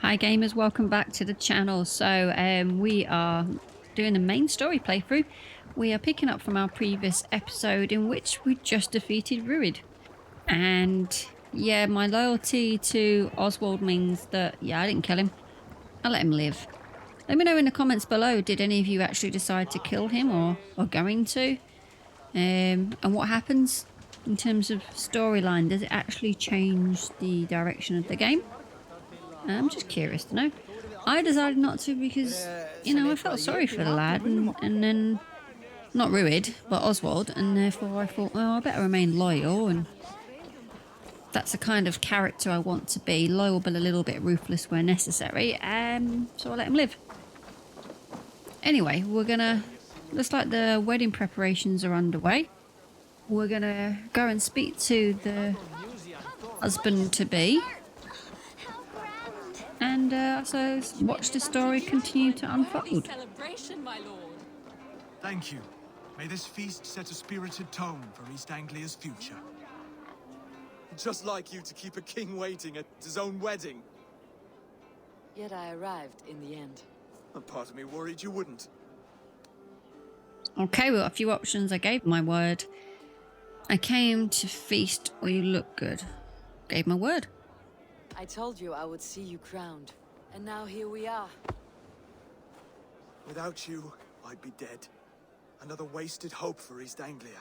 Hi gamers, welcome back to the channel. We are doing a main story playthrough. We are picking up from our previous episode in which we just defeated Rued. And yeah, my loyalty to Oswald means that, yeah, I didn't kill him. I let him live. Let me know in the comments below, did any of you actually decide to kill him or going to? And what happens in terms of storyline? Does it actually change the direction of the game? I'm just curious to know. I decided not to because, I felt sorry for the lad and then, not Rued, but Oswald, and therefore I thought, well, I better remain loyal, and that's the kind of character I want to be, loyal but a little bit ruthless where necessary, so I let him live. Anyway, looks like the wedding preparations are underway. We're gonna go and speak to the husband-to-be. And so watch the story continue to unfold. Thank you. May this feast set a spirited tone for East Anglia's future. Just like you to keep a king waiting at his own wedding. Yet I arrived in the end. A part of me worried you wouldn't. Okay, well, a few options. I gave my word. I came to feast or you look good. Gave my word. I told you I would see you crowned, and now here we are. Without you, I'd be dead. Another wasted hope for East Anglia.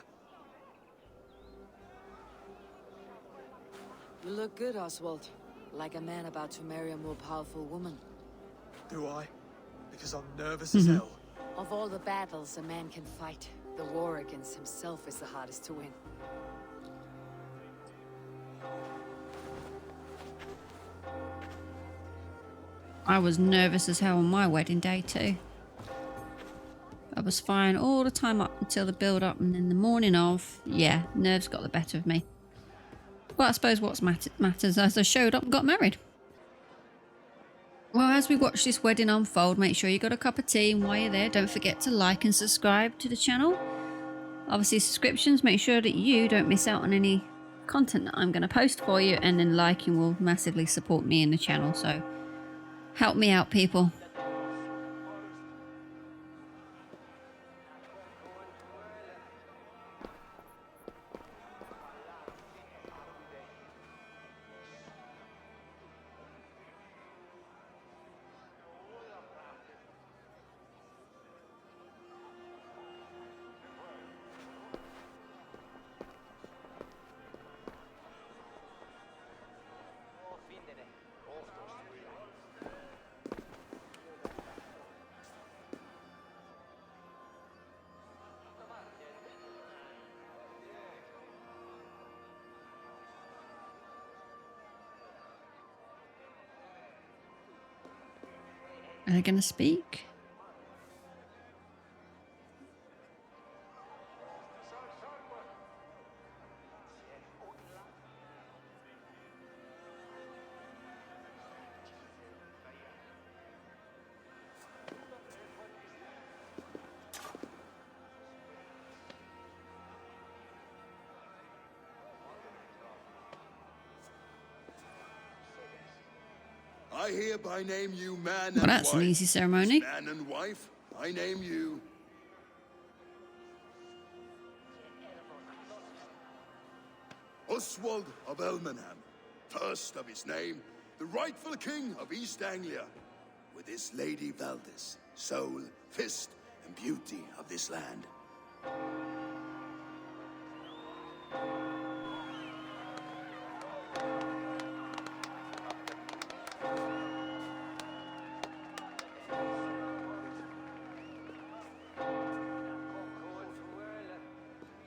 You look good, Oswald. Like a man about to marry a more powerful woman. Do I? Because I'm nervous as hell. Of all the battles a man can fight, the war against himself is the hardest to win. I was nervous as hell on my wedding day too. I was fine all the time up until the build up, and then the morning of, yeah, nerves got the better of me. Well, I suppose what matters as I showed up and got married. Well, as we watch this wedding unfold, make sure you got a cup of tea, and while you're there, don't forget to like and subscribe to the channel. Obviously, subscriptions, make sure that you don't miss out on any content that I'm going to post for you, and then liking will massively support me in the channel, so help me out, people. Are they going to speak? I hereby name you man Well, and that's wife. an easy ceremony. Man and wife, I name you Oswald of Elmenham, first of his name, the rightful king of East Anglia, with his lady Valdis, soul, fist, and beauty of this land.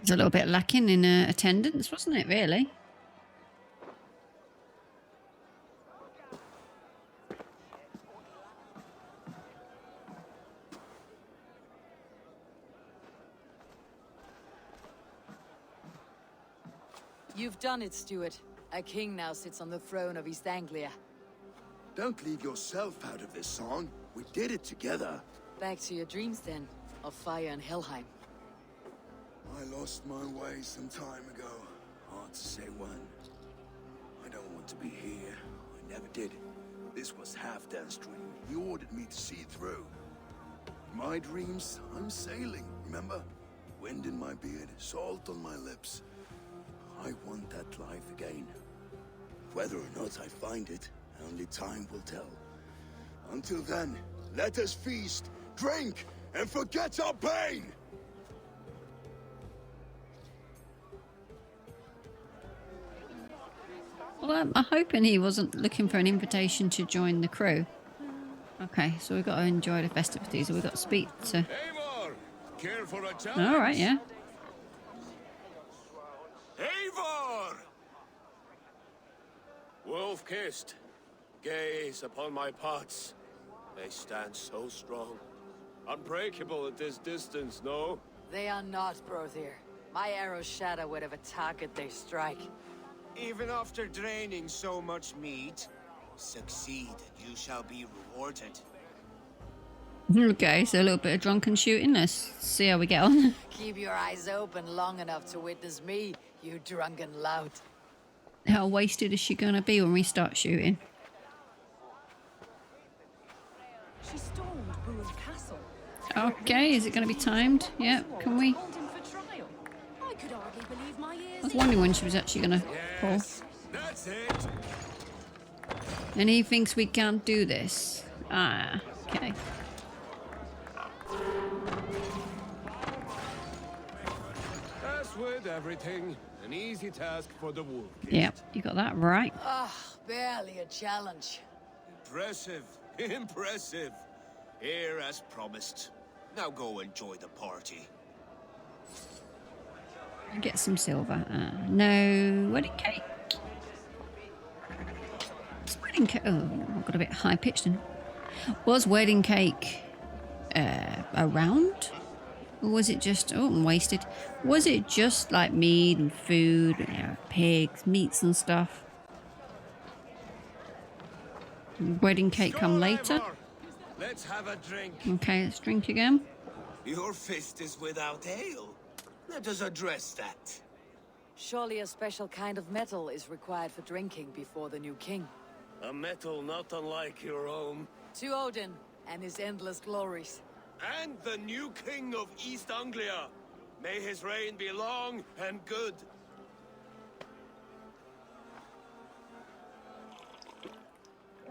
It's a little bit lacking in attendance, wasn't it, really? You've done it, Stuart. A king now sits on the throne of East Anglia. Don't leave yourself out of this song. We did it together. Back to your dreams, then, of fire and Helheim. I lost my way some time ago. Hard to say when. I don't want to be here. I never did. This was Halfdan's dream. He ordered me to see it through. In my dreams, I'm sailing, remember? Wind in my beard, salt on my lips. I want that life again. Whether or not I find it, only time will tell. Until then, let us feast, drink, and forget our pain! Well, I'm hoping he wasn't looking for an invitation to join the crew. Okay, so we've got to enjoy the festivities. We've got to speak to... Eivor! Care for a challenge? All right, yeah. Eivor! Wolf-kissed, gaze upon my pots. They stand so strong. Unbreakable at this distance, no? They are not, Brother. My arrows shatter whatever target they strike. Even after draining so much meat, succeed and you shall be rewarded. Okay, so a little bit of drunken shooting. Let's see how we get on. Keep your eyes open long enough to witness me, you drunken lout. How wasted is she going to be when we start shooting? She stormed Rued Castle. Okay, is it going to be timed? Yeah, can we? Hold him for trial. I could hardly believe my ears. I was wondering when she was actually going to fall. That's it! And he thinks we can't do this. Ah, okay. As with everything, an easy task for the wolf. Yep, you got that right. Ah, barely a challenge. Impressive, impressive. Here as promised. Now go enjoy the party. Get some silver. No wedding cake. Is wedding cake? Oh, I got a bit high pitched. Was wedding cake around? Or was it just, oh, I'm wasted. Was it just like meat and food, and, you know, pigs, meats and stuff? Did wedding cake come later? Let's have a drink. Okay, let's drink again. Your fist is without ale. Let us address that. Surely a special kind of metal is required for drinking before the new king. A metal not unlike your own. To Odin and his endless glories. And the new king of East Anglia. May his reign be long and good.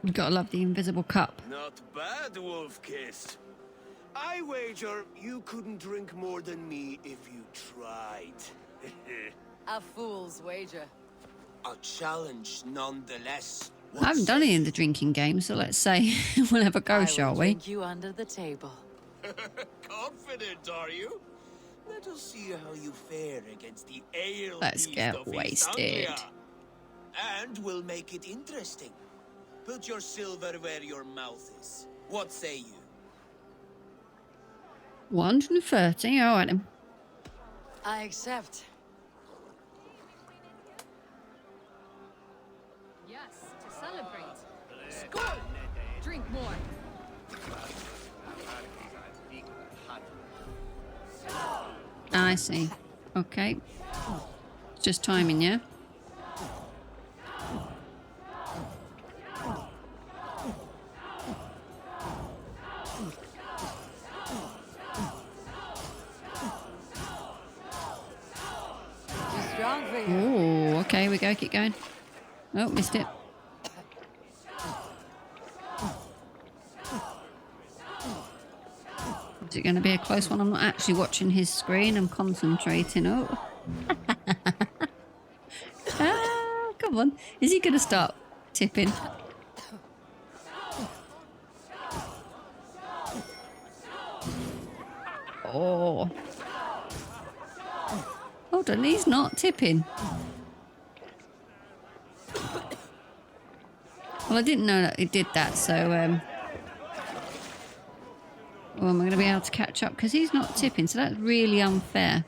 You gotta love the invisible cup. Not bad, Wolf-kissed. I wager you couldn't drink more than me if you tried. A fool's wager. A challenge nonetheless. I haven't done any of the drinking game, so let's say we'll have a go, I shall will we? drink you under the table. Confident, are you? Let us see how you fare against the ale Let's beast get of East wasted. Anglia. And we'll make it interesting. Put your silver where your mouth is. What say you? 130, all right then. I accept. Yes, to celebrate. Score! Drink more. I see. Okay. It's just timing, yeah? Too strong for you. Oh, okay, we go, keep going. Oh, missed it. Is it going to be a close one? I'm not actually watching his screen, I'm concentrating. Oh. Ah, come on. Is he going to start tipping? Oh. Hold on, he's not tipping. Well, I didn't know that it did that, so, well, am I going to be able to catch up? Because he's not tipping, so that's really unfair.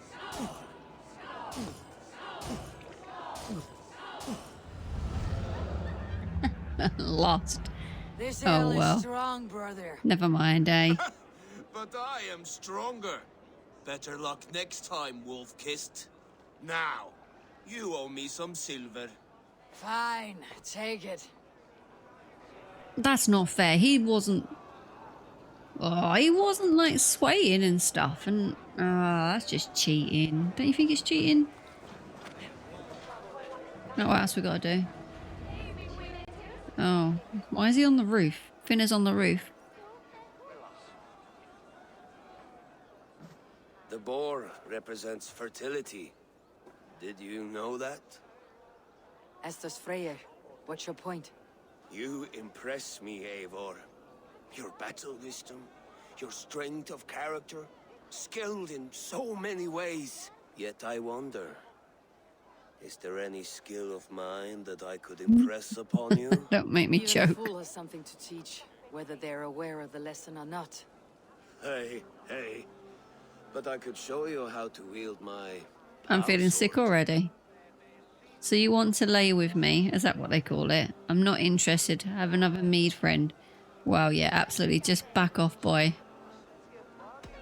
Lost. This Oh, ale well. is strong, brother. Never mind, eh? But I am stronger. Better luck next time, Wolf-kissed. Now, you owe me some silver. Fine, take it. That's not fair. He wasn't... Oh, he wasn't like swaying and stuff. And that's just cheating. Don't you think it's cheating? Now what else we got to do? Oh, why is he on the roof? Finnr's on the roof. The boar represents fertility. Did you know that? Estes Freyr, what's your point? You impress me, Eivor. Your battle wisdom, your strength of character, skilled in so many ways. Yet I wonder, is there any skill of mine that I could impress upon you? Don't make me Even choke. a fool has something to teach, whether they're aware of the lesson or not. Hey. But I could show you how to wield my... I'm power feeling sick sword. already. So you want to lay with me? Is that what they call it? I'm not interested. Have another mead friend. Well, yeah, absolutely. Just back off, boy.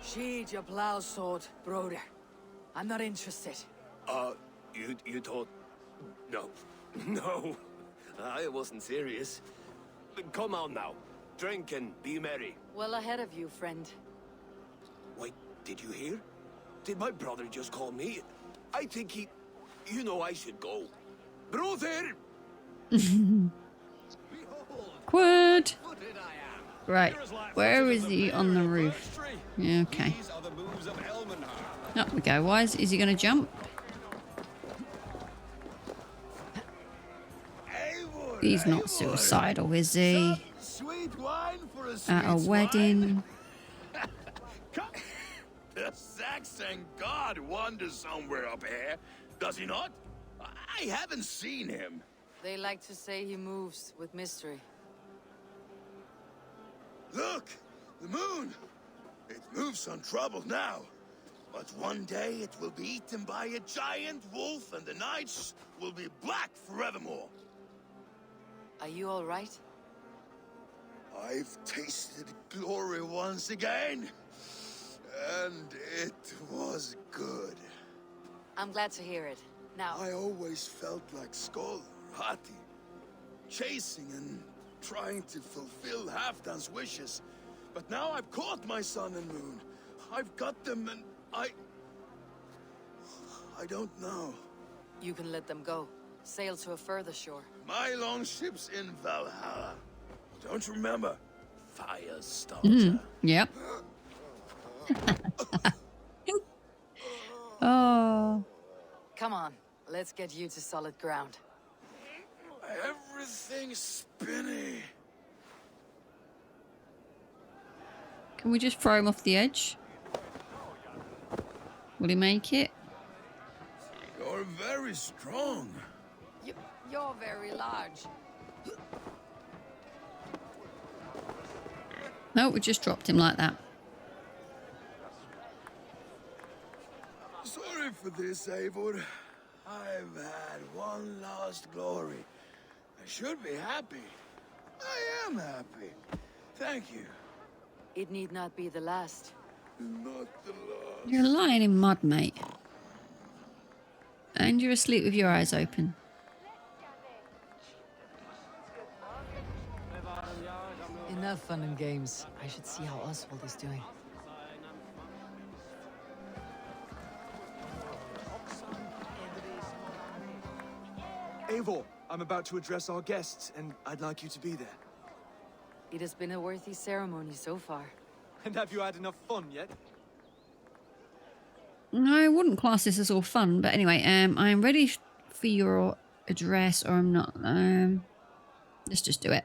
Sheathe your plow sword, brother. I'm not interested. You thought... No. No. I wasn't serious. Come on now. Drink and be merry. Well ahead of you, friend. Wait, did you hear? Did my brother just call me? I think he... You know I should go. Brother! Quid. Right. Where is he on the roof? Yeah, okay. Up we go. Why is he going to jump? He's not suicidal, is he? Sweet wine for a sweet At a wedding. The Saxon god wanders somewhere up here, does he not? I haven't seen him. They like to say he moves with mystery. Look, the moon. It moves untroubled now. But one day it will be eaten by a giant wolf and the nights will be black forevermore. Are you all right? I've tasted glory once again. And it was good. I'm glad to hear it. Now, I always felt like Skoll, Hati, chasing and trying to fulfill Halfdan's wishes. But now I've caught my sun and moon. I've got them and I don't know. you can let them go. Sail to a further shore. My longship's in Valhalla. Don't you remember? Fire starter. Yep. Oh. Come on, let's get you to solid ground. Everything's spinny. Can we just throw him off the edge? Will he make it? You're very strong. You're very large. No, we just dropped him like that. Sorry for this, Eivor. I've had one last glory. I should be happy. I am happy. Thank you. It need not be the last. Not the last. You're lying in mud, mate. And you're asleep with your eyes open. Enough fun and games. I should see how Oswald is doing. Eivor, I'm about to address our guests, and I'd like you to be there. It has been a worthy ceremony so far. And have you had enough fun yet? I wouldn't class this as all fun, but anyway, I'm ready for your address, or I'm not. Let's just do it.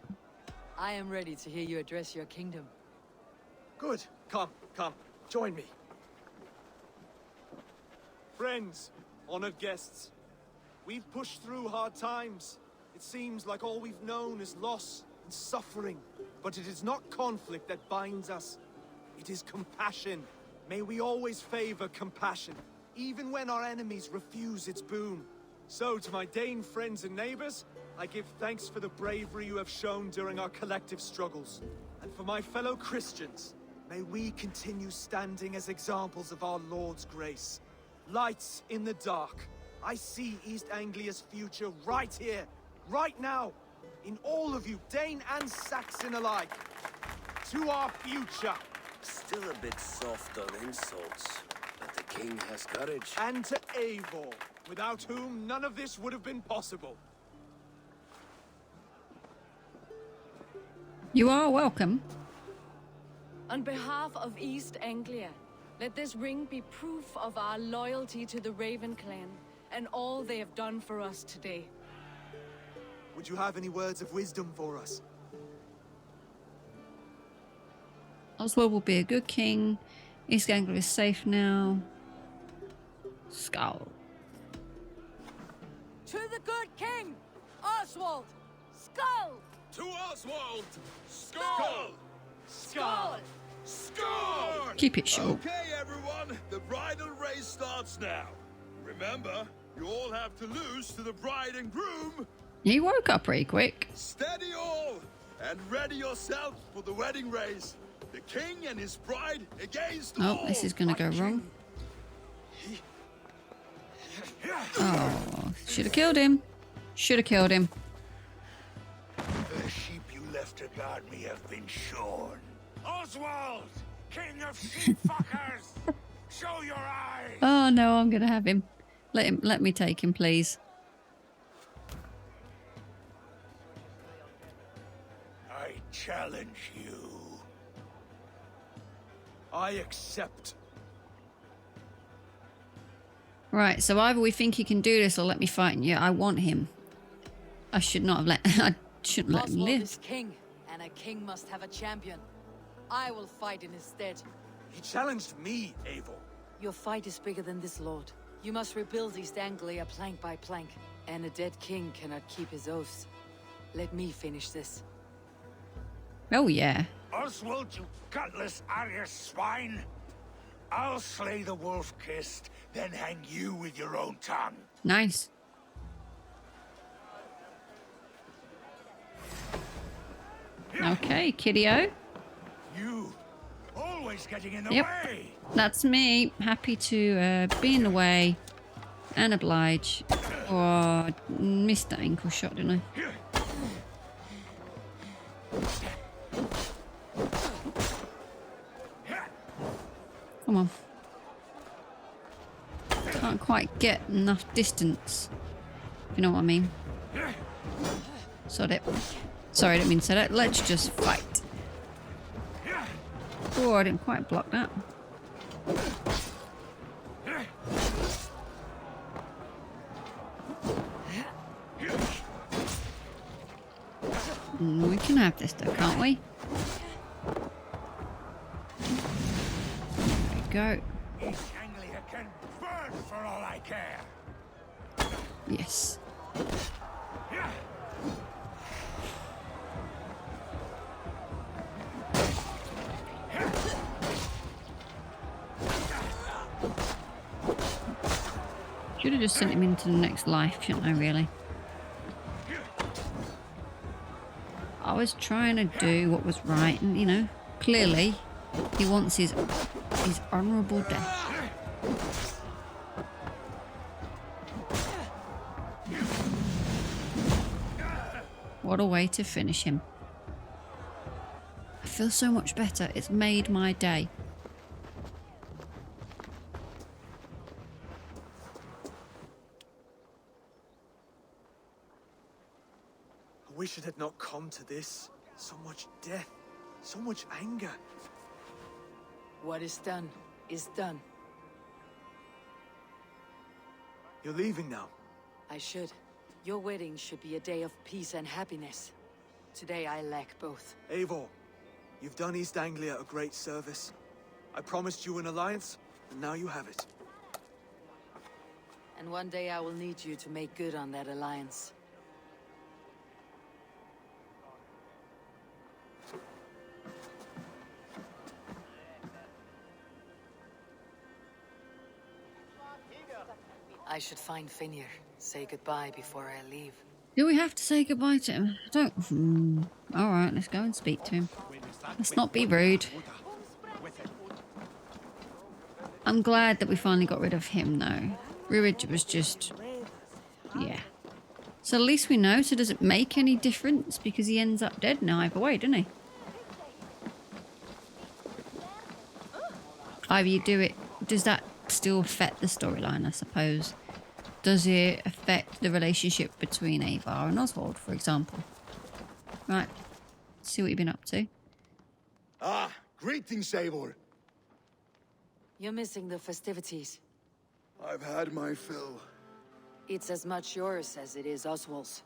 I am ready to hear you address your kingdom. Good. Come, join me. Friends, honored guests, we've pushed through hard times. It seems like all we've known is loss and suffering. But it is not conflict that binds us. It is compassion. May we always favor compassion, even when our enemies refuse its boon. So, to my Dane friends and neighbors, I give thanks for the bravery you have shown during our collective struggles. And for my fellow Christians, may we continue standing as examples of our Lord's grace. Lights in the dark. I see East Anglia's future right here, right now. in all of you, Dane and Saxon alike. To our future. Still a bit soft on insults, but the king has courage. And to Eivor, without whom none of this would have been possible. You are welcome. On behalf of East Anglia, let this ring be proof of our loyalty to the Raven clan and all they have done for us today. Would you have any words of wisdom for us? Oswald will be a good king. East Anglia is safe now. Skull. To the good king, Oswald! Skull! To Oswald! Skull! Skull! Score! Keep it short. Okay, everyone, the bridal race starts now. Remember, you all have to lose to the bride and groom. He woke up pretty quick. Steady all, and ready yourself for the wedding race. The king and his bride against all. Oh, this is going to go wrong. Oh, should have killed him. Should have killed him. The sheep you left to guard me have been shorn. Oswald, king of sheep fuckers, show your eyes. Oh no, I'm going to have him. Let me take him, please. I challenge you. I accept. Right, so either we think he can do this or let me fight you. I want him. I should not have let... I shouldn't let him Oswald live. is king, and a king must have a champion. I will fight in his stead. He challenged me, Eivor. Your fight is bigger than this, Lord. You must rebuild East Anglia plank by plank, and a dead king cannot keep his oaths. Let me finish this. Oh, yeah. Oswald, you gutless Arya swine. I'll slay the wolf-kissed, then hang you with your own tongue. Nice. Okay, kiddo. You, always getting in the Yep. way. That's me. Happy to be in the way and oblige. Oh, missed that ankle shot, didn't I? Come on. Can't quite get enough distance. If you know what I mean. Sod it. Sorry, I didn't mean to say that. Let's just fight. Oh, I didn't quite block that. We can have this though, can't we? There we go. East Anglia can burn for all I care. Yes. Should have just sent him into the next life, shouldn't I, really? I was trying to do what was right, and, you know, clearly he wants his honourable death. What a way to finish him. I feel so much better. It's made my day. I wish it had not come to this. So much death, so much anger. What is done is done. You're leaving now. I should. Your wedding should be a day of peace and happiness. Today I lack both. Eivor, you've done East Anglia a great service. I promised you an alliance, and now you have it. And one day I will need you to make good on that alliance. I should find Finnr. Say goodbye before I leave. Do we have to say goodbye to him? I don't... Alright, let's go and speak to him. Let's not be rude. I'm glad that we finally got rid of him, though. Rued was just... yeah. So at least we know. So does it make any difference? Because he ends up dead now either way, doesn't he? Either you do it... Does that still affect the storyline, I suppose? Does it affect the relationship between Eivor and Oswald, for example? Right. Let's see what you've been up to. Ah, greetings, Eivor. You're missing the festivities. I've had my fill. It's as much yours as it is Oswald's.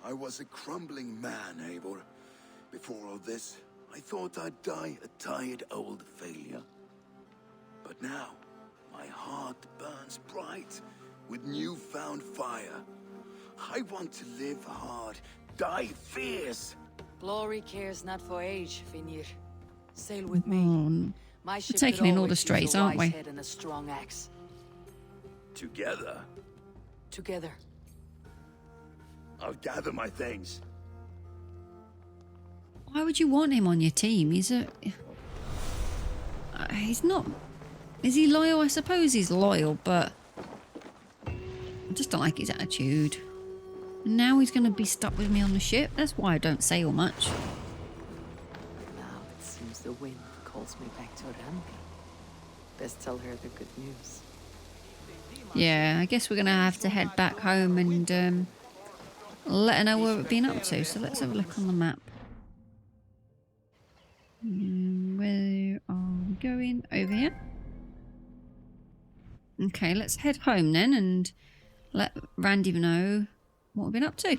I was a crumbling man, Eivor. Before all this, I thought I'd die a tired old failure. But now, my heart burns bright with newfound fire. I want to live hard, die fierce. Glory cares not for age, Finnr. Sail with me. Oh, My ship taking could in all the always use strays, a aren't wise we? head and a strong axe. Together, Together. I'll gather my things. why would you want him on your team? He's a... he's not... Is he loyal? I suppose he's loyal, but... I just don't like his attitude. And now he's going to be stuck with me on the ship. That's why I don't sail much. Now it seems the wind calls me back to Rambi. Best tell her the good news. Yeah, I guess we're going to have to head back home and let her know where we've been up to. So let's have a look on the map. Where are we going? Over here. Okay, let's head home then and let Randy know what we've been up to.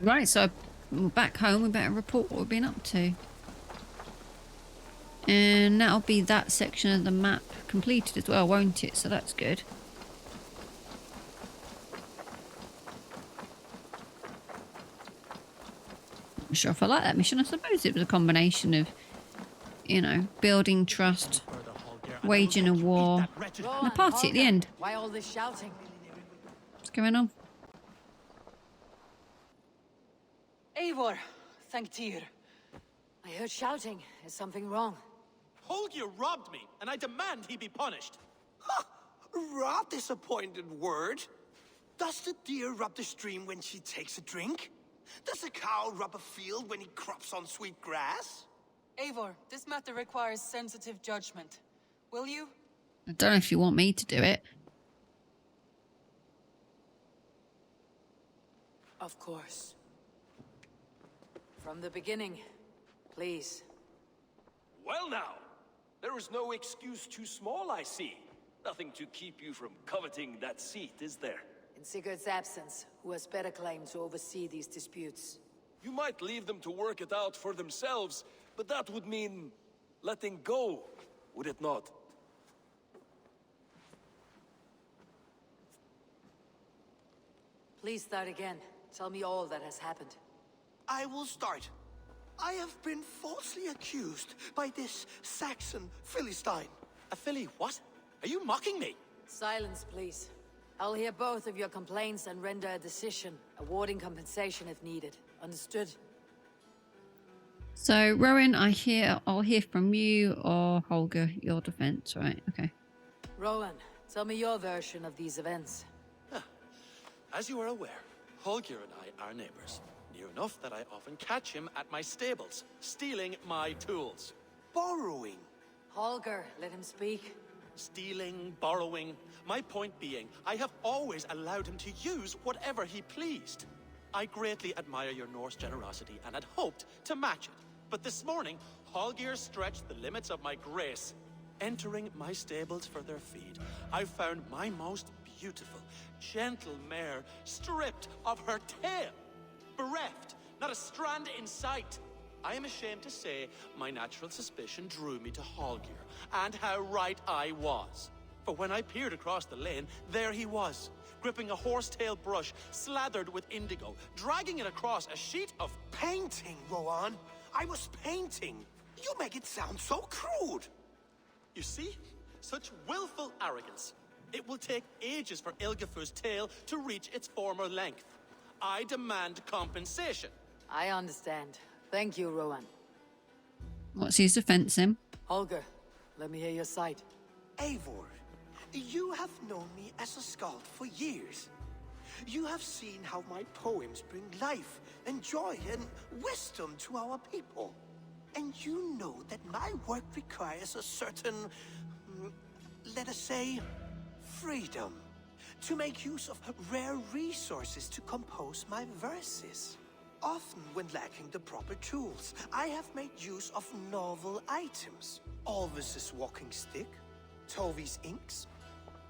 Right, so we're back home. We better report what we've been up to. And that'll be that section of the map completed as well, won't it? So that's good. I'm not sure if I like that mission. I suppose it was a combination of, you know, building trust, waging a war, and a party at the end. Why all this shouting? What's going on? Eivor, thank Tyr. I heard shouting. Is something wrong? Holger robbed me, and I demand he be punished. Right disappointed word. Does the deer rub the stream when she takes a drink? Does a cow rub a field when he crops on sweet grass? Eivor, this matter requires sensitive judgment. Will you? I don't know if you want me to do it. Of course. From the beginning, please. Well now, there is no excuse too small, I see. Nothing to keep you from coveting that seat, is there? In Sigurd's absence, who has better claim to oversee these disputes? You might leave them to work it out for themselves, but that would mean letting go, would it not? Please start again. Tell me all that has happened. I will start. I have been falsely accused by this Saxon Philistine. A filly what? Are you mocking me? Silence, please. I'll hear both of your complaints and render a decision, awarding compensation if needed. Understood? So, Rowan, I'll hear from you, or Holger, your defense, right? Okay. Rowan, tell me your version of these events. As you are aware, Holger and I are neighbors. Near enough that I often catch him at my stables, stealing my tools. Borrowing. Holger, let him speak. Stealing, borrowing. My point being, I have always allowed him to use whatever he pleased. I greatly admire your Norse generosity and had hoped to match it. But this morning, Holger stretched the limits of my grace. Entering my stables for their feed, I found my most beautiful, gentle mare stripped of her tail. Bereft, not a strand in sight. I am ashamed to say my natural suspicion drew me to Holger, and how right I was. For when I peered across the lane, there he was, gripping a horsetail brush slathered with indigo, dragging it across a sheet of Painting, Rowan. I was painting. You make it sound so crude. You see? Such willful arrogance. It will take ages for Ilgifu's tail to reach its former length. I demand compensation. I understand. Thank you, Rowan. What's his defense, Sim? Holger, let me hear your side. Eivor, You have known me as a skald for years. You have seen how my poems bring life and joy and wisdom to our people. And you know that my work requires a certain, let us say, freedom. To make use of rare resources to compose my verses. Often when lacking the proper tools, I have made use of novel items. Alvis's walking stick, Tovy's inks,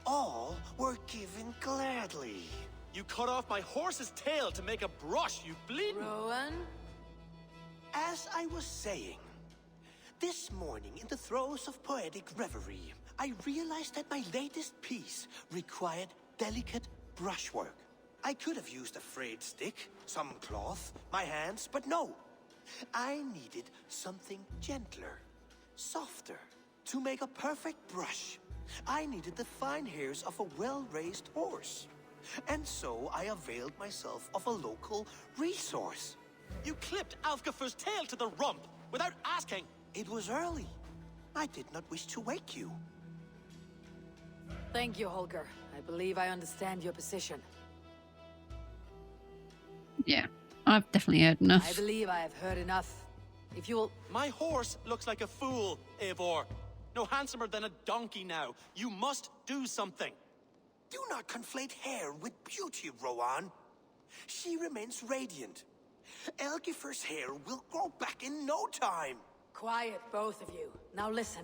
all were given gladly. You cut off my horse's tail to make a brush, you bleeding... Rowan? As I was saying, this morning in the throes of poetic reverie, I realized that my latest piece required delicate brushwork. I could have used a frayed stick, some cloth, my hands, but no. I needed something gentler, softer. To make a perfect brush, I needed the fine hairs of a well-raised horse. And so I availed myself of a local resource. You clipped Alfgafer's tail to the rump without asking. It was early. I did not wish to wake you. Thank you, Holger. I believe I understand your position. Yeah, I've definitely heard enough. I believe I have heard enough. If you'll... My horse looks like a fool, Eivor. No handsomer than a donkey now. You must do something. Do not conflate hair with beauty, Rowan. She remains radiant. Algifer's hair will grow back in no time. Quiet, both of you. Now listen.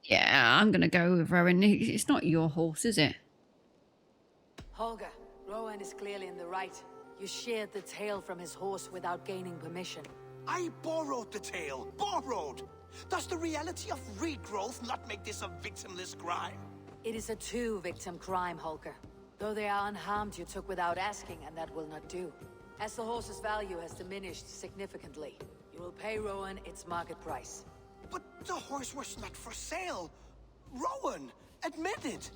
Yeah, I'm gonna go with Rowan. It's not your horse, is it? Holger, Rowan is clearly in the right. You sheared the tail from his horse without gaining permission. I borrowed the tail. Borrowed! Does the reality of regrowth not make this a victimless crime? It is a two-victim crime, Holger. Though they are unharmed, you took without asking, and that will not do. As the horse's value has diminished significantly, you will pay Rowan its market price. But the horse was not for sale. Rowan, admit it.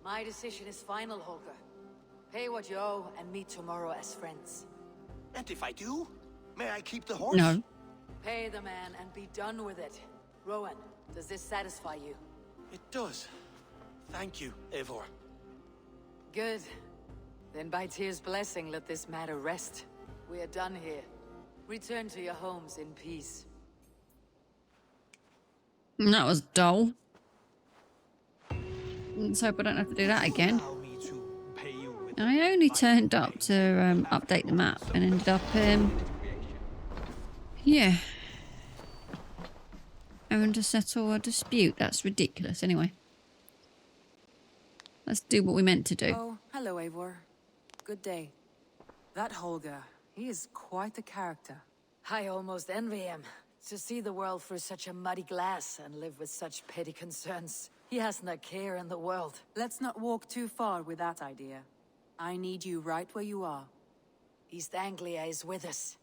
My decision is final, Holger. Pay what you owe and meet tomorrow as friends. And if I do, may I keep the horse? No. Pay the man and be done with it. Rowan, does this satisfy you? It does. Thank you, Eivor. Good. Then by Tyr's blessing, let this matter rest. We are done here. Return to your homes in peace. That was dull. Let's hope I don't have to do that again. Allow me to pay you with I only turned up to update the map and ended up, yeah, having to settle a dispute. That's ridiculous. Anyway, let's do what we meant to do. Oh, hello, Eivor. Good day. That Holger, he is quite a character. I almost envy him. To see the world through such a muddy glass and live with such petty concerns. He hasn't a care in the world. Let's not walk too far with that idea. I need you right where you are. East Anglia is with us.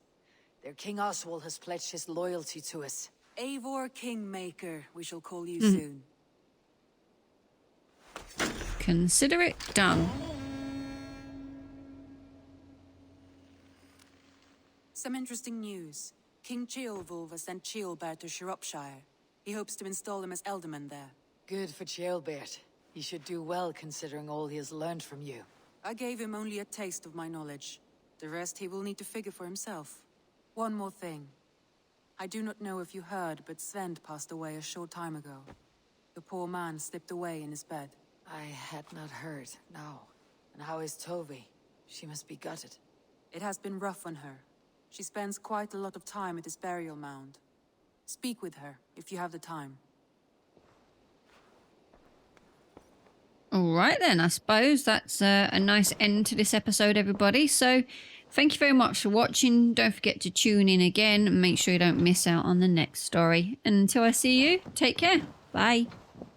Their King Oswald has pledged his loyalty to us. Eivor Kingmaker, we shall call you soon. Consider it done. Some interesting news. King Ceolwulf has sent Ceolbert to Shropshire. He hopes to install him as Elderman there. Good for Ceolbert. He should do well considering all he has learned from you. I gave him only a taste of my knowledge. The rest he will need to figure for himself. One more thing. I do not know if you heard, but Sven passed away a short time ago. The poor man slipped away in his bed. I had not heard, no. And how is Tovy? She must be gutted. It has been rough on her. She spends quite a lot of time at his burial mound. Speak with her, if you have the time. All right then, I suppose that's a nice end to this episode, everybody. So thank you very much for watching. Don't forget to tune in again and make sure you don't miss out on the next story. And until I see you, take care. Bye.